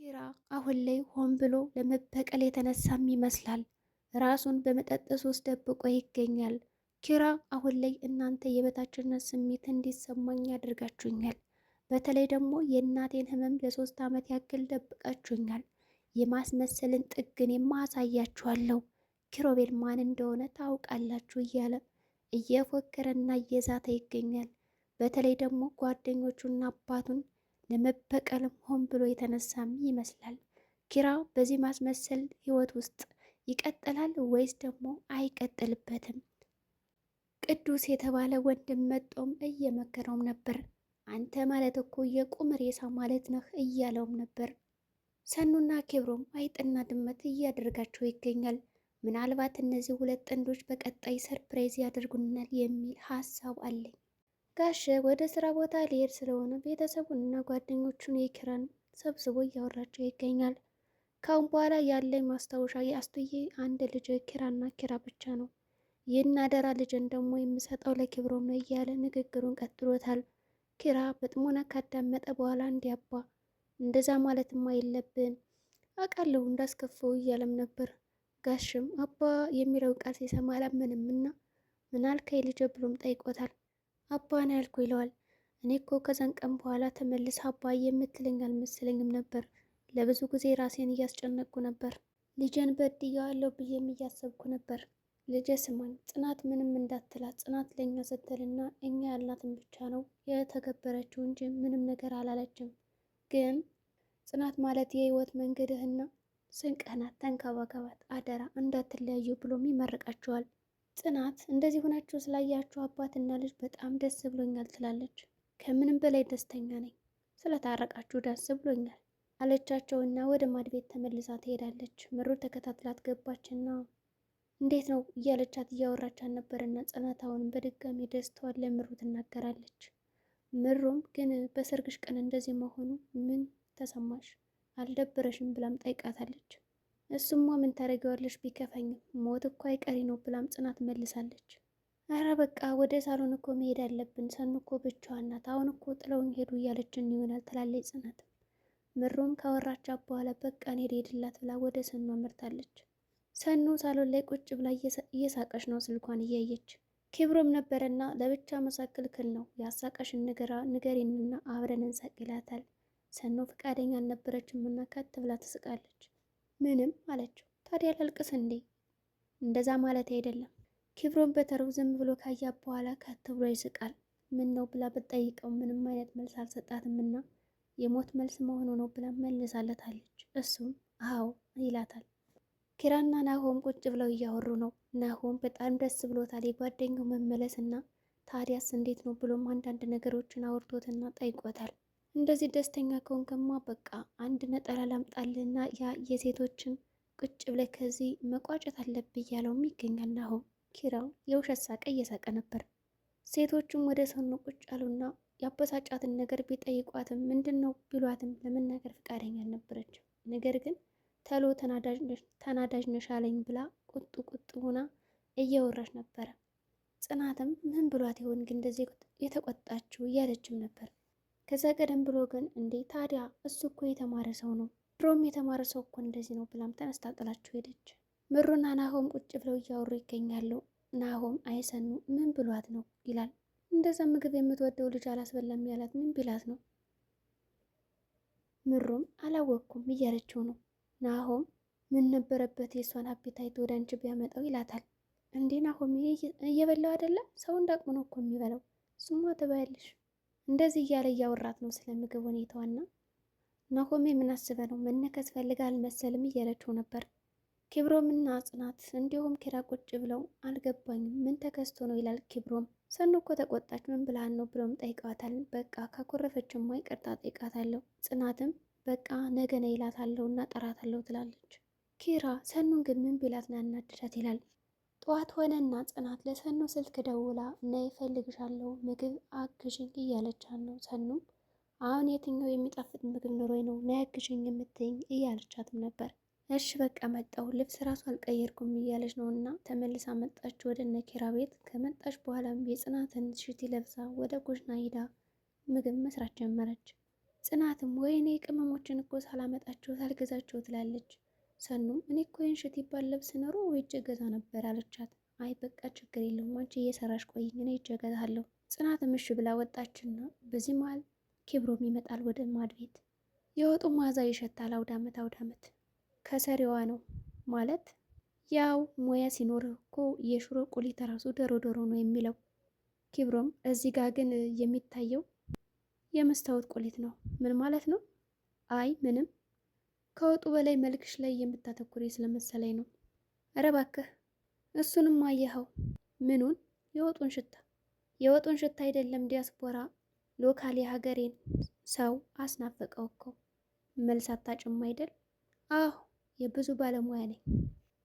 ኪራ አሁን ላይ ሆን ብሎ ለመበቀል የተነሳም ይመስላል። ራሱን በመጠጥ ሱስ ደብቆ ይገኛል። ኪራ አሁን ላይ እናንተ የበታችነት ስሜት እንዲሰማኝ ያደርጋችሁኛል። በተለይ ደግሞ የእናቴን ህመም ለ3 ዓመት ያክል ደብቃችሁኛል። የማስመሰልን ጥግን የማሳያችኋለሁ። ኪሮቤል ማን እንደሆነ ታውቃላችሁ እያለ እየፎከረና እየዛተ ይገኛል። በተለይ ደግሞ ጓደኞቹና አባቱን ለመበቀልም ሆን ብሎ የተነሳም ይመስላል። ኪራ በዚህ ማስመሰል ህይወት ውስጥ ይቀጥላል ወይስ ደግሞ አይቀጥልበትም? ቅዱስ የተባለ ወንድም መጦም እየመከረውም ነበር። አንተ ማለት እኮ የቁም ሬሳ ማለት ነህ እያለውም ነበር። ሰኑና ኬብሮም አይጥና ድመት እያደረጋቸው ይገኛል። ምናልባት እነዚህ ሁለት ጥንዶች በቀጣይ ሰርፕራይዝ ያደርጉናል የሚል ሀሳብ አለኝ። ጋሽ ወደ ስራ ቦታ ሊሄድ ስለሆነ ቤተሰቡንና ጓደኞቹን የኪራን ሰብስቦ እያወራቸው ይገኛል። ካሁን በኋላ ያለኝ ማስታወሻ የአስቱዬ አንድ ልጅ ኪራና ኪራ ብቻ ነው። ይህን አደራ ልጅን ደግሞ የምሰጠው ለኪብሮም ነው እያለ ንግግሩን ቀጥሎታል። ኪራ በጥሞና ካዳመጠ በኋላ እንዲያባ እንደዛ ማለትማ የለብን አውቃለሁ እንዳስከፈው እያለም ነበር። ጋሽም አባ የሚለው ቃል ሲሰማ አላመንምና ምናልከኝ ልጅ ብሎም ጠይቆታል። አባ ነው ያልኩ ይለዋል። እኔ እኮ ከዛን ቀን በኋላ ተመልስ አባ የምትለኝ አልመሰለኝም ነበር። ለብዙ ጊዜ ራሴን እያስጨነቅኩ ነበር። ልጄን በድያለሁ ብዬም እያሰብኩ ነበር። ልጄ ስማኝ፣ ጽናት ምንም እንዳትላት። ጽናት ለእኛ ስትልና እኛ ያልናትን ብቻ ነው የተገበረችው እንጂ ምንም ነገር አላለችም። ግን ጽናት ማለት የህይወት መንገድህና ስንቅህ ናት። ተንከባከባት አደራ እንዳትለያዩ ብሎም ይመርቃቸዋል። ጽናት እንደዚህ ሆናችሁ ስላያችሁ አባትና ልጅ በጣም ደስ ብሎኛል ትላለች። ከምንም በላይ ደስተኛ ነኝ ስለታረቃችሁ ደስ ብሎኛል አለቻቸውና ወደ ማድቤት ተመልሳ ትሄዳለች። ምሩ ተከታትላት ገባችና እንዴት ነው እያለቻት እያወራቻት ነበርና ጽናት አሁንም በድጋሚ ደስታዋን ለምሩ ትናገራለች። ምሩም ግን በሰርግሽ ቀን እንደዚህ መሆኑ ምን ተሰማሽ አልደበረሽም ብላም ጠይቃታለች። እሱማ ምን ታደርጊዋለሽ ቢከፈኝም ሞት እኮ አይቀሪ ነው ብላም ጽናት መልሳለች። አረ በቃ ወደ ሳሎን እኮ መሄድ አለብን፣ ሰኑ እኮ ብቻዋን ናት፣ አሁን እኮ ጥለውኝ ሄዱ እያለችን ይሆናል ትላለች ጽናት። ምሩም ካወራቻት በኋላ በቃ እኔ ልሄድላት ብላ ወደ ሰኑ አመርታለች። ሰኑ ሳሎን ላይ ቁጭ ብላ እየሳቀች ነው ስልኳን እያየች። ኪብሮም ነበረና ለብቻ መሳቅ ክልክል ነው፣ ያሳቀሽን ንገሪንና አብረን እንሳቅ ይላታል። ሰኑ ፈቃደኛ አልነበረችም እና ከት ብላ ትስቃለች። ምንም አለችው። ታዲያ ላልቅስ እንዴ? እንደዛ ማለት አይደለም። ኪብሮም በተረው ዝም ብሎ ካያ በኋላ ከት ብሎ ይስቃል። ምን ነው ብላ ብትጠይቀው ምንም አይነት መልስ አልሰጣትምና የሞት መልስ መሆኑ ነው ብላ መልሳለታለች። እሱም አዎ ይላታል። ኪራና ናሆም ቁጭ ብለው እያወሩ ነው። ናሆም በጣም ደስ ብሎታል የጓደኛው መመለስና ታዲያስ እንዴት ነው ብሎም አንዳንድ ነገሮችን አውርቶትና ጠይቆታል። እንደዚህ ደስተኛ ከሆንከማ በቃ አንድ ነጠላ ላምጣልና ያ የሴቶችን ቁጭ ብለ ከዚህ መቋጨት አለብህ እያለውም ይገኛል። ናሆም ኪራው የውሸት ሳቀ እየሳቀ ነበር። ሴቶቹም ወደ ሰኑ ቁጭ አሉና ያበሳጫትን ነገር ቢጠይቋትም ምንድን ነው ቢሏትም ለመናገር ፈቃደኛ አልነበረችም። ነገር ግን ተሎ ተናዳጅ ነሽ አለኝ ብላ ቁጡ ሆና እየወራች ነበረ። ጽናትም ምን ብሏት ይሆን ግን እንደዚህ የተቆጣችው እያለችም ነበር። ከዛ ቀደም ብሎ ግን እንዴ ታዲያ እሱ እኮ የተማረ ሰው ነው፣ ድሮም የተማረ ሰው እኮ እንደዚህ ነው ብላም ተነስታ ጥላችሁ ሄደች። ምሩና ናሆም ቁጭ ብለው እያወሩ ይገኛሉ። ናሆም አይሰኑ ምን ብሏት ነው ይላል። እንደዛ ምግብ የምትወደው ልጅ አላስበላም ያላት ምን ቢላት ነው? ምሩም አላወቅኩም እያለችው ነው። ናሆም ምን ነበረበት የእሷን አፒታይት ወደ አንቺ ቢያመጣው ይላታል። እንዴ ናሆም እየበላው አይደለም ሰው እንዳቅሙ ነው እኮ የሚበላው፣ ስሟ ትበያለሽ እንደዚህ እያለ እያወራት ነው ስለ ምግብ ሁኔታዋና ናሆሜ ምን አስበ ነው መነከስ ፈልጋ አልመሰልም እያለችው ነበር። ኪብሮምና ጽናት እንዲሁም ኪራ ቁጭ ብለው አልገባኝም ምን ተከስቶ ነው ይላል ኪብሮም። ሰኑ እኮ ተቆጣች ምን ብላን ነው ብሎም ጠይቀዋታል። በቃ ካኮረፈችማ ይቅርታ ጠይቃታለሁ። ጽናትም በቃ ነገ ነው ይላታለሁ እና ጠራታለሁ ትላለች። ኪራ ሰኑን ግን ምን ቢላት ነው ያናድዳት ይላል። ጠዋት ሆነና ጽናት ለሰኑ ስልክ ደውላ እና ይፈልግሻለሁ ምግብ አግዥኝ እያለቻት ነው። ሰኑም አሁን የትኛው የሚጣፍጥ ምግብ ኑሮኝ ነው ና ያግዥኝ የምትይኝ እያለቻትም ነበር። እሺ በቃ መጣሁ ልብስ ራሱ አልቀየርኩም እያለች ነው እና ተመልሳ መጣች ወደ እነ ኪራ ቤት። ከመጣች በኋላም የጽናትን ሽቲ ለብሳ ወደ ኩሽና ሂዳ ምግብ መስራት ጀመረች። ጽናትም ወይኔ ቅመሞችን እኮ ሳላመጣቸው ሳልገዛቸው ትላለች። ሰኑም እኔ እኮ የንሽት ይባል ለብስ ኖሮ እጅ ገዛ ነበር አለቻት። አይ በቃ ችግር የለውም አንቺ እየሰራሽ ቆይኝ እኔ እጅ ገዛለሁ። ጽናትም እሺ ብላ ወጣችና በዚህ መሀል ኪብሮም ይመጣል ወደ ማድ ቤት። የወጡ መዓዛ ይሸታል። አውዳመት አውዳመት ከሰሪዋ ነው ማለት ያው ሙያ ሲኖር እኮ የሽሮ ቁሊት ራሱ ዶሮ ዶሮ ነው የሚለው። ኪብሮም እዚህ ጋር ግን የሚታየው የመስታወት ቁሊት ነው። ምን ማለት ነው? አይ ምንም፣ ከወጡ በላይ መልክሽ ላይ የምታተኩሪ ስለመሰለኝ ነው። ኧረ እባክህ እሱንም አየኸው? ምኑን? የወጡን ሽታ። የወጡን ሽታ አይደለም ዲያስፖራ ሎካል የሀገሬን ሰው አስናፈቀው እኮ። መልስ አታጭም አይደል? አዎ የብዙ ባለሙያ ነኝ።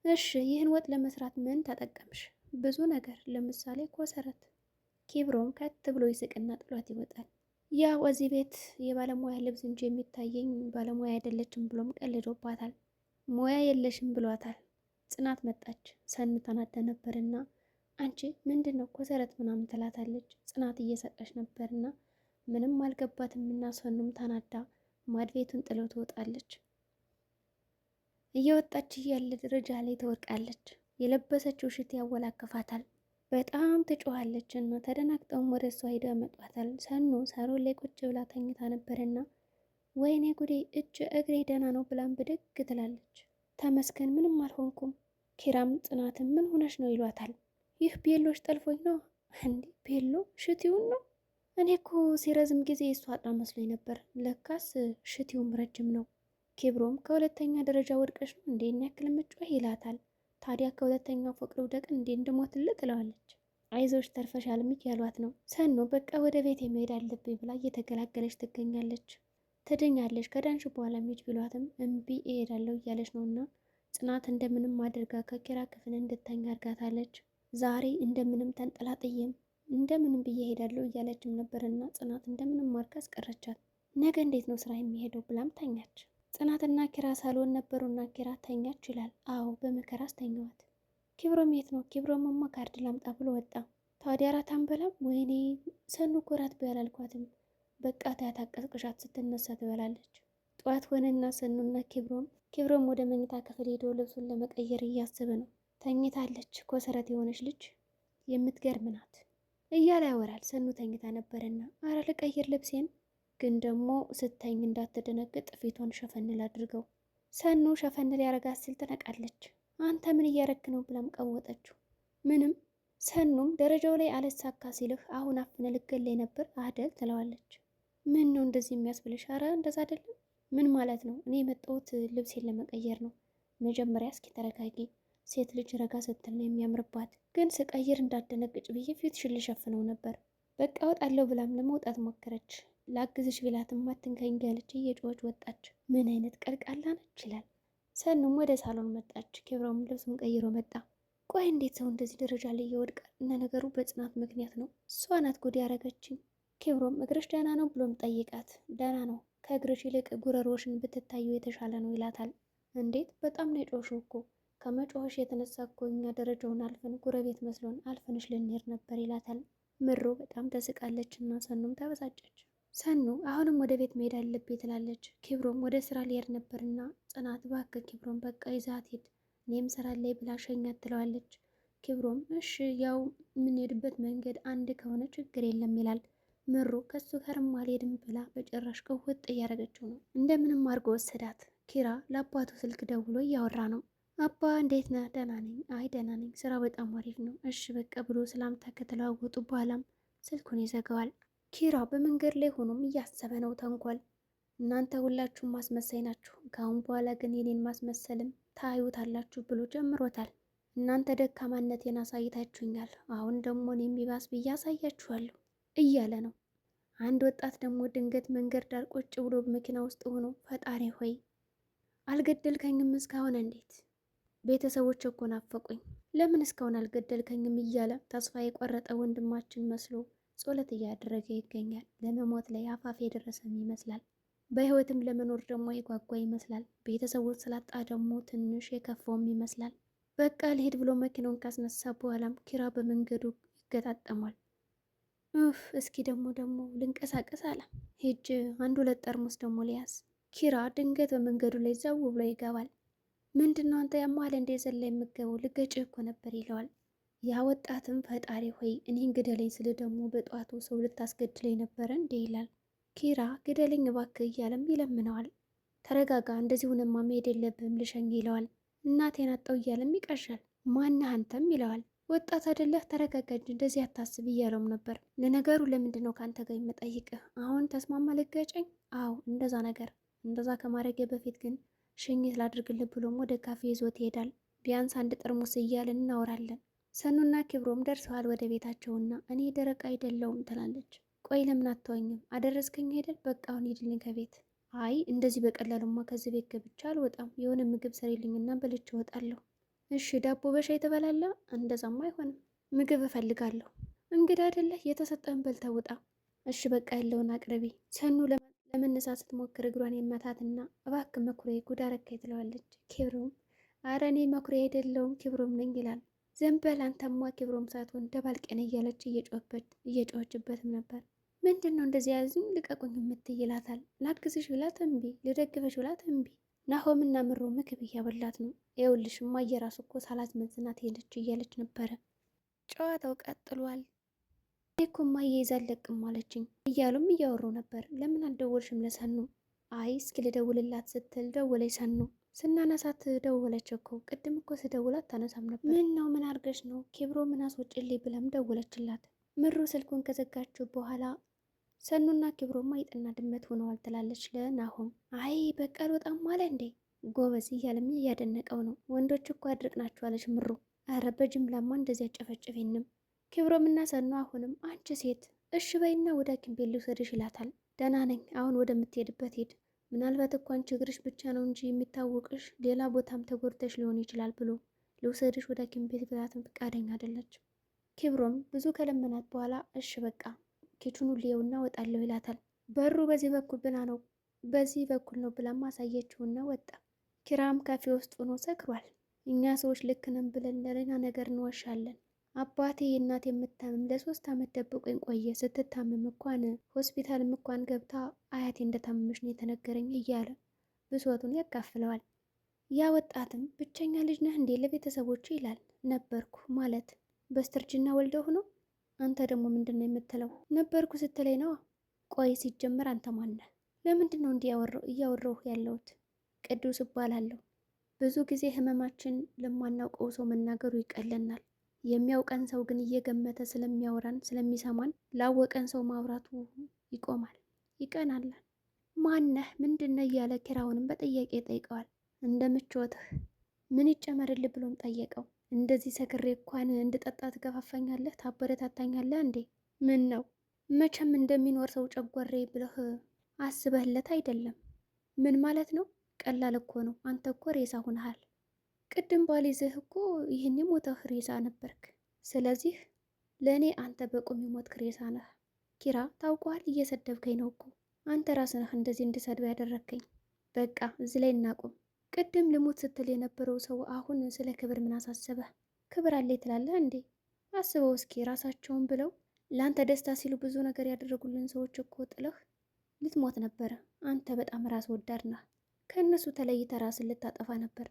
እሺ ይህን ወጥ ለመስራት ምን ተጠቀምሽ? ብዙ ነገር፣ ለምሳሌ ኮሰረት። ኪብሮም ከት ብሎ ይስቅና ጥሏት ይወጣል። ያው እዚህ ቤት የባለሙያ ልብስ እንጂ የሚታየኝ ባለሙያ አይደለችም ብሎም ቀልዶባታል። ሙያ የለሽም ብሏታል። ጽናት መጣች። ሰኑ ተናዳ ነበርና አንቺ ምንድን ነው ኮሰረት ምናምን ትላታለች። ጽናት እየሰጠች ነበርና ምንም አልገባትም እና ሰኑም ተናዳ ማድቤቱን ጥለው ትወጣለች። እየወጣች እያለ ደረጃ ላይ ትወድቃለች። የለበሰችው ሽት ያወላክፋታል። በጣም ትጮኻለች እና ተደናግጠውም ወደ እሷ ሄደው ያመጧታል። ሰኑ ሳሎን ላይ ቁጭ ብላ ተኝታ ነበርና ወይኔ ጉዴ እጅ እግሬ ደህና ነው ብላም ብድግ ትላለች። ተመስገን ምንም አልሆንኩም። ኪራም ጽናትን ምን ሆነሽ ነው ይሏታል። ይህ ቤሎች ጠልፎኝ ነው። እንዴ ቤሎ ሽቲውን ነው? እኔ እኮ ሲረዝም ጊዜ እሷ አጣ መስሎኝ ነበር። ለካስ ሽቲውም ረጅም ነው። ኪብሮም ከሁለተኛ ደረጃ ወድቀሽ ነው እንዴ ያክል ምጮህ ይላታል። ታዲያ ከሁለተኛው ፎቅ ልውደቅ እንዴ እንድሞትልህ ትለዋለች። አይዞሽ ተርፈሻል እያሏት ነው። ሰኖ በቃ ወደ ቤት መሄድ አለብኝ ብላ እየተገላገለች ትገኛለች። ትድኛለች ከዳንሽ በኋላ ሂጅ ቢሏትም እምቢ እሄዳለሁ እያለች ነውና ጽናት እንደምንም አድርጋ ከኪራ ክፍል እንድተኛ አርጋታለች። ዛሬ እንደምንም ተንጠላጥዬም እንደምንም ብዬ ሄዳለሁ እያለችም ነበርና ጽናት እንደምንም ማርካ አስቀረቻት። ነገ እንዴት ነው ስራ የሚሄደው ብላም ተኛች። ጽናትና ኪራ ሳሎን ነበሩና ኪራ ተኛች ይላል። አዎ በመከራ አስተኛዋት። ኪብሮም የት ነው? ኪብሮምማ ካርድ ላምጣ ብሎ ወጣ። ታዲያ ራት አንበላም? ወይኔ ሰኑ እኮ ራት ቢያላልኳትም በቃ ታያታቀስቅሻት ስትነሳ ትበላለች። ጠዋት ሆነና ሰኑና ኪብሮም ወደ መኝታ ክፍል ሄዶ ልብሱን ለመቀየር እያሰበ ነው። ተኝታለች። ኮሰረት የሆነች ልጅ የምትገርም ናት እያለ ያወራል። ሰኑ ተኝታ ነበርና አረ ልቀይር ልብሴን፣ ግን ደግሞ ስተኝ እንዳትደነግጥ ፊቷን ሸፈንል አድርገው። ሰኑ ሸፈንል ያረጋት ስል ትነቃለች። አንተ ምን እያረክ ነው ብላም ቀወጠችው። ምንም። ሰኑም ደረጃው ላይ አለሳካ ሲልህ አሁን አፍነ ልገለይ ነበር አደል ትለዋለች። ምን ነው እንደዚህ የሚያስብልሽ? አረ እንደዛ አይደለም። ምን ማለት ነው? እኔ የመጣሁት ልብሴን ለመቀየር ነው። መጀመሪያ እስኪ ተረጋጊ። ሴት ልጅ ረጋ ስትል ነው የሚያምርባት። ግን ስቀይር እንዳደነግጭ ብዬ ፊትሽን ልሸፍነው ነበር። በቃ ወጣለሁ ብላም ለመውጣት ሞከረች። ላግዝሽ ቢላትም አትንከኝ ያለች እየጮኸች ወጣች። ምን አይነት ቀልቃላ ነች ይላል። ሰኑም ወደ ሳሎን መጣች። ኪብሮም ልብሱን ቀይሮ መጣ። ቆይ እንዴት ሰው እንደዚህ ደረጃ ላይ ይወድቃል? እነ ነገሩ በጽናት ምክንያት ነው። እሷ ናት ጉድ ያረገችኝ። ኪብሮም እግርሽ ደህና ነው ብሎም ጠይቃት። ደህና ነው፣ ከእግርሽ ይልቅ ጉረሮሽን ብትታዩ የተሻለ ነው ይላታል። እንዴት? በጣም ነው የጮሽው እኮ። ከመጮሽ የተነሳ እኮ እኛ ደረጃውን አልፈን ጉረቤት መስሎን አልፈንሽ ልንሄድ ነበር ይላታል። ምሮ በጣም ተስቃለች እና ሰኑም ተበሳጨች። ሰኑ አሁንም ወደ ቤት መሄድ አለብኝ ትላለች። ኪብሮም ወደ ስራ ሊሄድ ነበርና ጽናት እባክህ ኪብሮም በቃ ይዛት ሂድ እኔም ስራ ላይ ብላ ሸኛት ትለዋለች። ኪብሮም እሺ ያው የምንሄድበት መንገድ አንድ ከሆነ ችግር የለም ይላል። ምሩ ከሱ ጋርም አልሄድም ብላ በጭራሽ ቅውጥ እያደረገችው ነው። እንደምንም አድርጎ ወሰዳት። ኪራ ለአባቱ ስልክ ደውሎ እያወራ ነው። አባ እንዴት ነህ? ደህና ነኝ። አይ ደህና ነኝ፣ ስራ በጣም አሪፍ ነው። እሺ በቃ ብሎ ሰላምታ ከተለዋወጡ በኋላም ስልኩን ይዘጋዋል። ኪራ በመንገድ ላይ ሆኖም እያሰበ ነው ተንኮል። እናንተ ሁላችሁም ማስመሳይ ናችሁ፣ ከአሁን በኋላ ግን የኔን ማስመሰልም ታዩታላችሁ ብሎ ጀምሮታል። እናንተ ደካማነቴን አሳይታችሁኛል፣ አሁን ደግሞ እኔ የሚባስ ብዬ አሳያችኋለሁ እያለ ነው። አንድ ወጣት ደግሞ ድንገት መንገድ ዳር ቁጭ ብሎ በመኪና ውስጥ ሆኖ ፈጣሪ ሆይ አልገደልከኝም እስካሁን? እንዴት ቤተሰቦች እኮ ናፈቁኝ፣ ለምን እስካሁን አልገደልከኝም? እያለ ተስፋ የቆረጠ ወንድማችን መስሎ ጸሎት እያደረገ ይገኛል። ለመሞት ላይ አፋፍ የደረሰም ይመስላል። በህይወትም ለመኖር ደግሞ የጓጓ ይመስላል። ቤተሰቦች ስላጣ ደግሞ ትንሽ የከፋውም ይመስላል። በቃ ልሄድ ብሎ መኪናውን ካስነሳ በኋላም ኪራ በመንገዱ ይገጣጠሟል። እስኪ ደግሞ ልንቀሳቀስ አለ። ሄጅ አንድ ሁለት ጠርሙስ ደግሞ ሊያዝ። ኪራ ድንገት በመንገዱ ላይ ዘው ብሎ ይገባል። ምንድነው አንተ ያማለ እንደ ዘላ የምገበው ልገጭህ እኮ ነበር ይለዋል። ያ ወጣትም ፈጣሪ ሆይ እኔን ግደለኝ ስል ደግሞ በጠዋቱ ሰው ልታስገድለኝ ነበረ እንዴ ይላል። ኪራ ግደለኝ እባክህ እያለም ይለምነዋል። ተረጋጋ፣ እንደዚህ ሁነማ መሄድ የለብህም ልሸኝ ይለዋል። እናቴን አጣው እያለም ይቀሻል። ማነህ አንተም ይለዋል። ወጣት አይደለህ ተረጋጋ እንጂ እንደዚህ አታስብ እያለውም ነበር። ለነገሩ ለምንድን ነው ከአንተ ጋር የምጠይቅህ? አሁን ተስማማ ልገጨኝ? አዎ እንደዛ ከማድረጌ በፊት ግን ሽኝት ላድርግልህ ብሎም ወደ ካፌ ይዞት ይሄዳል። ቢያንስ አንድ ጠርሙስ እያልን እናወራለን። ሰኑና ኪብሮም ደርሰዋል ወደ ቤታቸውና እኔ ደረቅ አይደለውም ትላለች። ቆይ ለምን አትወኝም? አደረስከኝ አይደል? በቃ አሁን ሂድልኝ ከቤት። አይ እንደዚህ በቀላሉማ ከዚህ ቤት ገብቻ አልወጣም። የሆነ ምግብ ሰሪልኝና በልቼ እወጣለሁ። እሺ ዳቦ በሻይ ትበላለ? እንደዛማ አይሆንም፣ ምግብ እፈልጋለሁ። እንግዳ አይደለ የተሰጠን በልተህ ውጣ። እሺ በቃ ያለውን አቅርቢ። ሰኑ ለመነሳት ስትሞክር እግሯን የመታትና እባክህ መኩሪያ ጉድ አረካኝ ትለዋለች። ኪብሮም አረ እኔ መኩሪያ አይደለሁም ኪብሮም ነኝ ይላል። ዘንበል አንተማ ኪብሮም ሳትሆን ደባልቄን እያለች እየጮኸችበትም ነበር። ምንድን ነው እንደዚህ ያዙኝ ልቀቁኝ የምትይ ይላታል። ላግዝሽ ብላት እምቢ፣ ልደግፈሽ ብላት እምቢ። ናሆምና ምሮ ምግብ እያበላት ነው። ይኸውልሽ እማዬ እራሱ እኮ ሳላስመዝናት ሄደች እያለች ነበረ። ጨዋታው ቀጥሏል። እኔ እኮ እማዬ ይዛለቅም አለችኝ እያሉም እያወሩ ነበር። ለምን አልደወልሽም ለሰኑ? አይ እስኪ ልደውልላት ስትል ደወለች ሰኑ። ስናነሳት ደወለች እኮ ቅድም እኮ ስደውላት ታነሳም ነበር። ምን ነው ምን አርገሽ ነው ኪብሮ ምን አስወጭልኝ ብለም ደወለችላት። ምሩ ስልኩን ከዘጋችው በኋላ ሰኑና ኪብሮማ አይጥና ድመት ሆነዋል ትላለች ለናሆም። አይ በቃ አልወጣም አለ እንዴ ጎበዝ እያለም እያደነቀው ነው። ወንዶች እኮ አድርቅ ናቸው አለች ምሩ። አረ በጅምላማ እንደዚያ ጨፈጭፌንም። ኪብሮምና ሰኑ አሁንም አንቺ ሴት እሺ በይና ወደ ሐኪም ቤት ልውሰድሽ ይላታል። ደህና ነኝ አሁን ወደምትሄድበት ሄድ፣ ምናልባት እኮ አንቺ እግርሽ ብቻ ነው እንጂ የሚታወቅሽ ሌላ ቦታም ተጎድተሽ ሊሆን ይችላል ብሎ ልውሰድሽ ወደ ሐኪም ቤት ብላትም ፈቃደኛ አይደለች። ኪብሮም ብዙ ከለመናት በኋላ እሺ በቃ ኪችኑ ሊየውና ወጣለሁ ይላታል። በሩ በዚህ በኩል ነው ብላም አሳየችውና ወጣ። ኪራም ካፌ ውስጥ ሆኖ ሰክሯል። እኛ ሰዎች ልክ ነን ብለን ለሌላ ነገር እንወሻለን። አባቴ የእናት የምታምም ለ3 ዓመት ደብቆኝ ቆየ። ስትታመም እንኳን ሆስፒታልም እንኳን ገብታ አያቴ እንደታመመች ነው የተነገረኝ እያለ ብሶቱን ያካፍለዋል። ያ ወጣትም ብቸኛ ልጅ ነህ እንዴ ለቤተሰቦች ይላል። ነበርኩ ማለት በስተርጅና ወልደው ነው። አንተ ደግሞ ምንድን ነው የምትለው? ነበርኩ ስትለኝ ነው። ቆይ ሲጀመር አንተ ማነህ? ለምንድን ነው እንዲህ እያወራሁ ያለሁት? ቅዱስ እባላለሁ። ብዙ ጊዜ ህመማችን ለማናውቀው ሰው መናገሩ ይቀለናል። የሚያውቀን ሰው ግን እየገመተ ስለሚያወራን ስለሚሰማን ላወቀን ሰው ማውራቱ ይቆማል፣ ይቀናላል። ማነህ ምንድነው እያለ ኪራውንም በጥያቄ ጠይቀዋል። እንደ ምቾትህ ምን ይጨመርልህ ብሎም ጠየቀው። እንደዚህ ሰክሬ እንኳን እንድጠጣ ትገፋፋኛለህ፣ ታበረታታኛለህ እንዴ? ምን ነው መቼም እንደሚኖር ሰው ጨጓሬ ብለህ አስበህለት አይደለም። ምን ማለት ነው? ቀላል እኮ ነው። አንተ እኮ ሬሳ ሁነሃል። ቅድም ባሊዝህ እኮ ይህን የሞተህ ሬሳ ነበርክ። ስለዚህ ለእኔ አንተ በቁም የሞትክ ሬሳ ነህ። ኪራ ታውቀዋል፣ እየሰደብከኝ ነው እኮ አንተ ራስህ እንደዚህ እንድሰድብ ያደረግከኝ። በቃ እዚህ ላይ እናቁም። ቅድም ልሞት ስትል የነበረው ሰው አሁን ስለ ክብር ምን አሳሰበህ? ክብር አለኝ ትላለህ እንዴ? አስበው እስኪ ራሳቸውን ብለው ለአንተ ደስታ ሲሉ ብዙ ነገር ያደረጉልን ሰዎች እኮ ጥለህ ልትሞት ነበረ። አንተ በጣም ራስ ወዳድ ነህ። ከእነሱ ተለይተ ራስን ልታጠፋ ነበር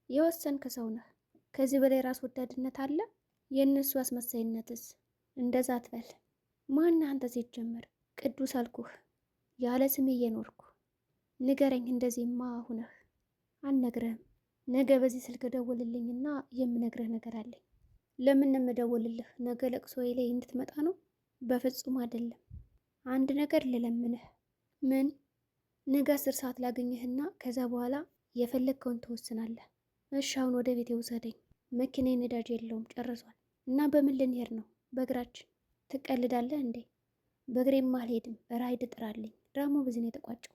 የወሰንክ ሰው ነህ። ከዚህ በላይ ራስ ወዳድነት አለ? የእነሱ አስመሳይነትስ? እንደዛ አትበል። ማነህ አንተ ሲጀመር? ቅዱስ አልኩህ፣ ያለ ስሜ እየኖርኩ ንገረኝ። እንደዚህማ ሁነህ አልነግረህም። ነገ በዚህ ስልክ ደውልልኝና የምነግረህ ነገር አለኝ። ለምን የምደውልልህ? ነገ ለቅሶዬ ላይ እንድትመጣ ነው? በፍጹም አይደለም። አንድ ነገር ልለምንህ። ምን? ነገ 10 ሰዓት ላገኝህና ከዛ በኋላ የፈለግከውን ትወስናለህ። እሺ አሁን ወደ ቤት ውሰደኝ። መኪናዬ ነዳጅ የለውም ጨርሷል። እና በምን ልንሄድ ነው? በእግራችን። ትቀልዳለህ እንዴ? በእግሬም አልሄድም። ራይድ ጥራልኝ። ድራማው በዚህ ነው የተቋጨው።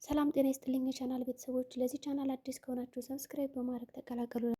ሰላም ጤና ይስጥልኝ የቻናል ቤተሰቦች። ለዚህ ቻናል አዲስ ከሆናችሁ ሰብስክራይብ በማድረግ ተቀላቀሉ።